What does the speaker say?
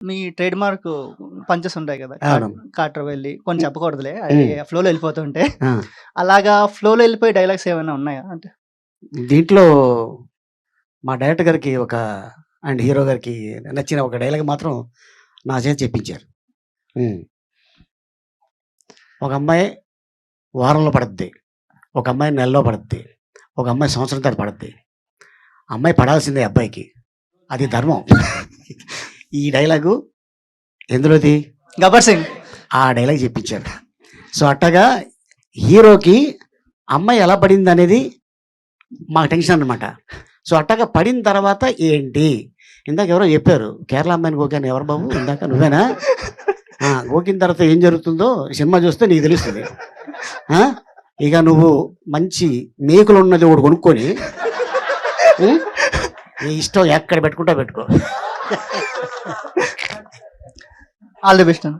మీ trade mark punches ఉంటాయి కదా! అవును. కాట్రవెల్లి కొన్ని హ్మ్. చెప్పకూడదులే. అవి హ్మ్. ఫ్లోలో వెళ్ళిపోతుంటే. ఆ! అలాగా ఫ్లోలో వెళ్ళిపోయే డైలాగ్స్ ఏమైనా ఉన్నాయా? అంటే దీంట్లో మా డైరెక్టర్ గారికి అండ్ హీరో గారికి నచ్చిన ఒక డైలాగ్ మాత్రం నా చేత చెప్పించారు. హ్మ్. ఒక అమ్మాయి వారంలో పడుద్ది. ఒక అమ్మాయి నెలలో పడుద్ది. ఒక అమ్మాయి సంవత్సరం తర్వాత పడుద్ది. అమ్మాయి పడాల్సిందే అబ్బాయికి. అది ధర్మం. ఈ డైలాగు ఎందులోది? 'గబ్బర్ సింగ్'. ఆ డైలాగ్ చెప్పించారు. సో, అట్టగా హీరోకి అమ్మాయి ఎలా పడిందనేది మాకు టెన్షన్ అనమాట. సో, అట్టగా పడిన తర్వాత ఏంటి? ఇందాక ఎవరో చెప్పారు. కేరళ అమ్మాయిని గోకాను ఎవరు బాబు ఇందాక నువ్వేనా? ఆ! గోకిన తర్వాత ఏం జరుగుతుందో సినిమా చూస్తే నీకు తెలుస్తది. ఆ! ఇక నువ్వు మంచి మేకులున్నది ఒకటి కొనుక్కొని హ్మ్. నీ ఇష్టం ఎక్కడ పెట్టుకుంటావో పెట్టుకో. ఆల్ ది బెస్ట్ అన్న.